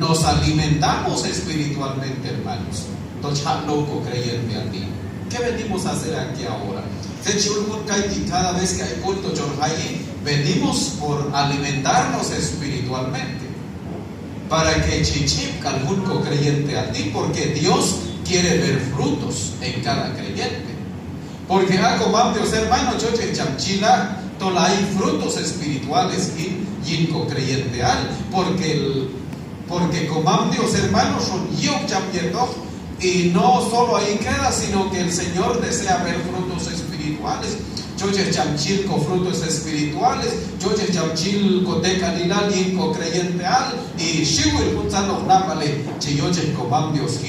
nos alimentamos espiritualmente, hermanos. Entonces, loco creyente a ti. ¿Qué venimos a hacer aquí ahora? Cada vez que hay culto, venimos por alimentarnos espiritualmente. Para que chichip calculco creyente a ti, porque Dios quiere ver frutos en cada creyente. Porque como Dios, hermano, yo chamchila, hay frutos espirituales yinco creyente al, porque como Dios, hermano, son yo champiendo. Y no solo ahí queda, sino que el Señor desea ver frutos espirituales. Yo chamchil con frutos espirituales, yo chamchil con decalilal y con creyente al, y shiwil punzano nápale, yo como Dios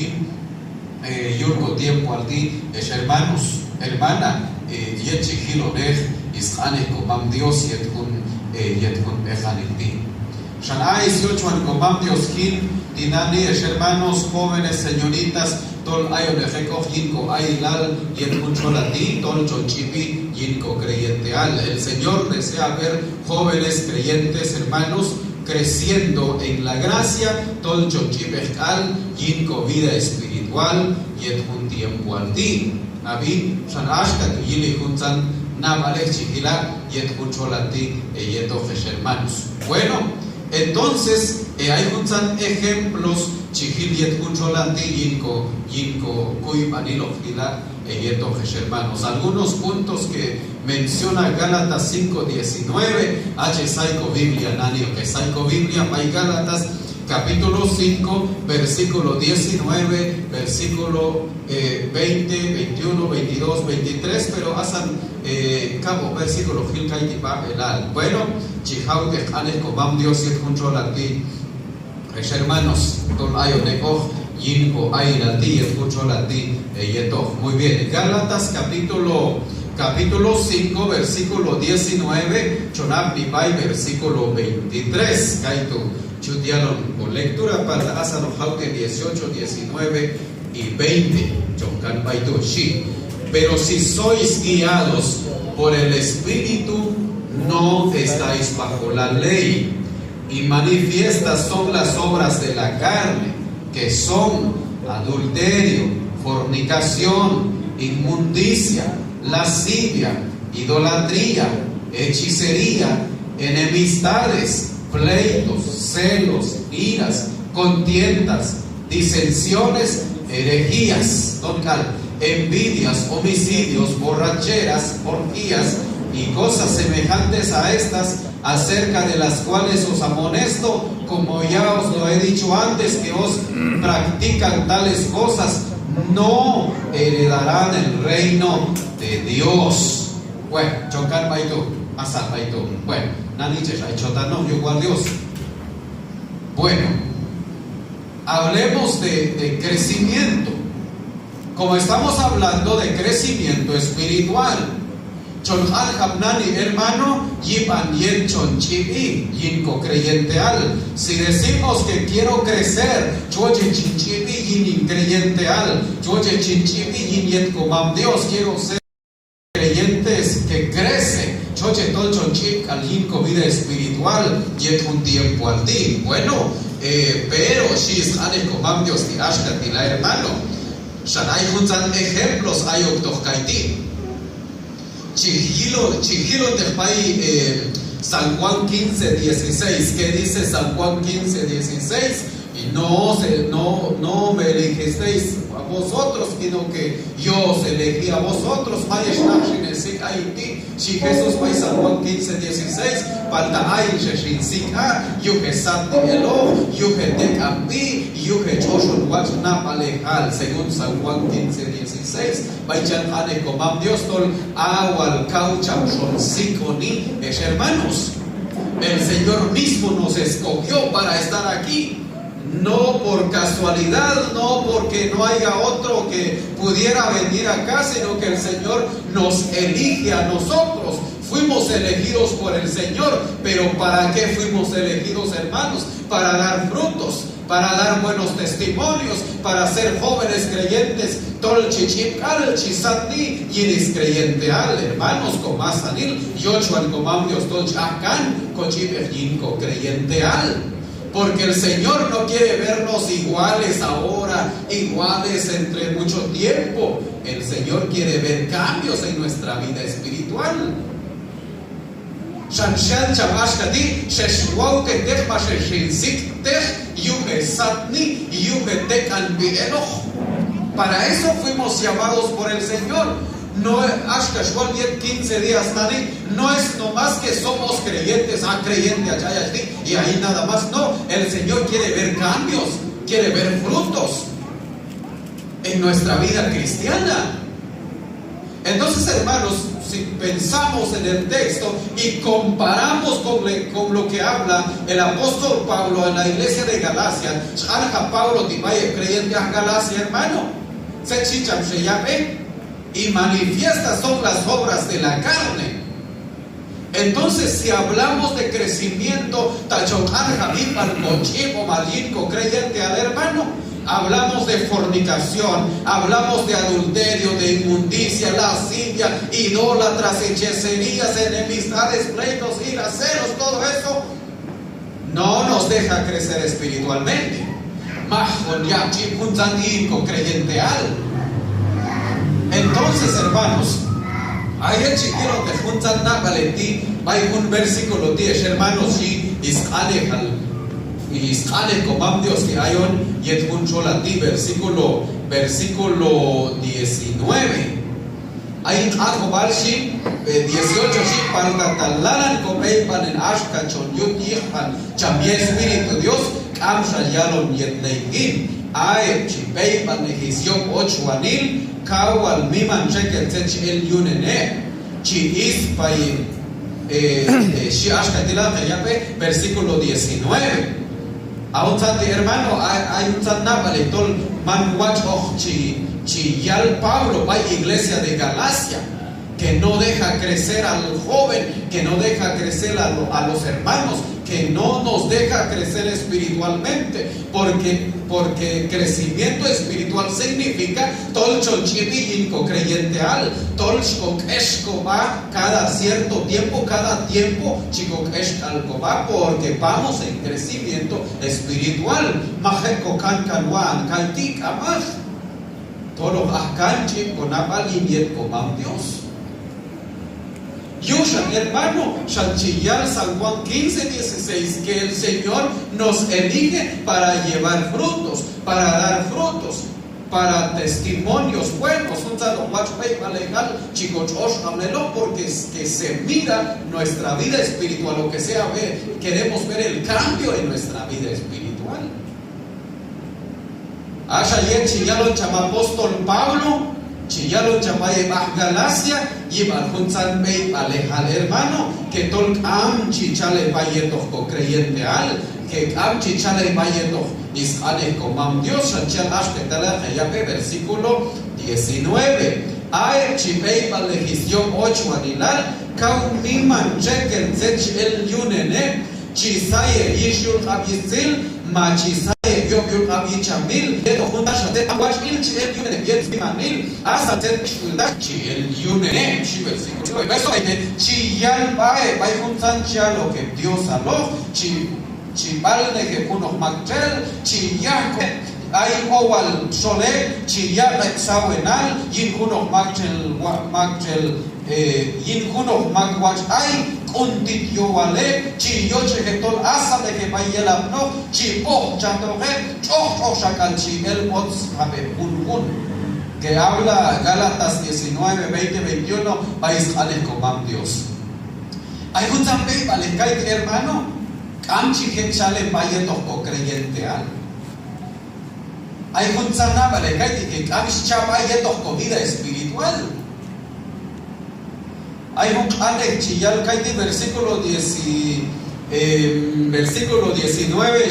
yurco tiempo al ti, hermanos, hermana, yechigilonej, isjane como Dios yethun ejaniti. Shana 18 al como Dios Tinani, hermanos, jóvenes, señoritas, tol ayo de recof yinco ailal y el mucholati, tol chonchipi yinco creyente al. El Señor desea ver jóvenes creyentes, hermanos, creciendo en la gracia, tol chonchipi al yinco vida espiritual y el un tiempo al ti. Abi, shan ashka yili juntan nabale chiquila y el mucholati y hermanos. Bueno. Entonces, hay muchos ejemplos, chiquiliet mucholati, yinco, cuipanilo, fila, hermanos. Algunos puntos que menciona Gálatas 5:19, Saico Biblia, Nanio, que Saico Biblia, hay Gálatas, capítulo 5, versículo 19, versículo 20, 21, 22, 23, pero hacen cabo versículo bueno, chihau de janes comam Dios y control a ti, hermanos, ton ayo negoch, yinko aira ti y control a ti, muy bien. Gálatas capítulo 5, versículo 19, chonab nipai, versículo 23, kaito. Chudiaron con lectura para Asano Jaute 18, 19 y 20. Chonkan Baitu Shi. Pero si sois guiados por el Espíritu, no estáis bajo la ley. Y manifiestas son las obras de la carne, que son adulterio, fornicación, inmundicia, lascivia, idolatría, hechicería, enemistades, pleitos, celos, iras, contiendas, disensiones, herejías, envidias, homicidios, borracheras, orgías y cosas semejantes a estas, acerca de las cuales os amonesto, como ya os lo he dicho antes, que os practican tales cosas, no heredarán el reino de Dios. Bueno, chocar baito, asal baito. Bueno, naniches, hay chotano, yo guardo Dios. Bueno, hablemos de crecimiento. Como estamos hablando de crecimiento espiritual, Chonjal Habnani, hermano, Yipan Yen Chonchibi, Yinko creyente al. Si decimos que quiero crecer, Choche Chinchibi, Yin creyente al, Choche Chinchibi, Yin Yet Comam Dios, quiero ser creyentes que crece, Choche Tol Chonchip, al Yinko vida espiritual, Yet un tiempo al ti. Bueno, pero Shis Hane Comam Dios, Tirashka, Tila hermano, Shanai Hunzan ejemplos, hay Octokaiti. Chihilo de San Juan 15:16. ¿Qué dice San Juan 15:16? Y no me elegisteis a vosotros, sino que yo os elegí a vosotros. Si Jesús va San Juan 15:16, falta ay sheshinsika, yuhe santi elo, yuhe dekambi, yuhe choshon wachnapalejal, según San Juan 15:16. Vaichan hane comam Dios tol awal caucham son sikoni, hermanos. El Señor mismo nos escogió para estar aquí. No por casualidad, no porque no haya otro que pudiera venir acá, sino que el Señor nos elige a nosotros. Fuimos elegidos por el Señor, pero ¿para qué fuimos elegidos, hermanos? Para dar frutos, para dar buenos testimonios, para ser jóvenes creyentes. Tol chichipal, chisati, yiris creyente al, hermanos, comasanil, yochuan comam Dios tol chacan, cochipejinco creyente al. Porque el Señor no quiere vernos iguales ahora, iguales entre mucho tiempo. El Señor quiere ver cambios en nuestra vida espiritual. Para eso fuimos llamados por el Señor. No es 15 días, no es nomás que somos creyentes, creyente allá y ahí nada más. No, el Señor quiere ver cambios, quiere ver frutos en nuestra vida cristiana. Entonces, hermanos, si pensamos en el texto y comparamos con lo que habla el apóstol Pablo en la iglesia de Galacia, Pablo creyente a Galacia, hermano, y manifiestas son las obras de la carne. Entonces, si hablamos de crecimiento, creyente al hermano, hablamos de fornicación, hablamos de adulterio, de inmundicia, lascivia, idólatras, hechicerías, enemistades, pleitos, iras, celos, todo eso no nos deja crecer espiritualmente. Creyente al. Entonces, hermanos, hay un versículo 10, hermanos, y comam Dios que hay un versículo 19. Hay algo balshi 18 para talaran comeipan en ashkachon yutihan chamie espíritu Dios kamsha yalon yetleigin ay chipeipan legision 8 anil kawal miman chekel el yunene chi ispai shi ashkatila yape versículo 19. Aún santi hermano, hay un sanabale tol manwach chiyal Pablo, va iglesia de Galacia, que no deja crecer al joven, que no deja crecer a los hermanos, que no nos deja crecer espiritualmente, porque crecimiento espiritual significa tolcho chibi creyente al tolcho esco va cada cierto tiempo, chico esco va, porque vamos en crecimiento espiritual. Majeko kan kanwan kantik amaj tolo ahkanchi con apal y comam Dios. Yushan, hermano, Chanchillar, San Juan 15:16, que el Señor nos elige para llevar frutos, para dar frutos, para testimonios buenos. Un salo guachpey legal, chicos, porque es que se mira nuestra vida espiritual, lo que sea, queremos ver el cambio en nuestra vida espiritual. Asha yen chiyalo chama apóstol Pablo, chiyalo chamaye Galacia, y balhunzan bey alejal hermano, que tol am chichale bayetos co creyente al, que am chichale bayetos isale comam Dios, chanchal ashpetala yape versículo 19. Ae chipei balejisión 8 anilal, kaum miman chekel zech el yunene, chisaye yishul abisil, machisaye yom abichamil, eto juntas de aguas il el yunene biet bimanil, hasta chi el yunene, chi versículo. Eso chi yal bae juntan chalo que Dios aló, chi balde que unos magel, chi yaco. Hay owal sole, chiyar sawenal, yinkuno magel, yinkuno magwach ay, kuntit yowale, chiyoche que tol asa de que vayela no, chipo chantoje, choch shakal chimel pots habe un. Que habla Gálatas 19, 20, 21, vais al comam Dios. Hay un también, vale, hermano, camchi que chale vayetos co creyente al. Hay un sanabale que camchi chapayetos con vida espiritual. Hay un chiyal kaiti versículo 19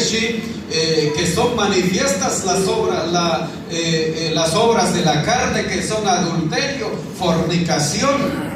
que son manifiestas las obras de la carne, que son adulterio, fornicación.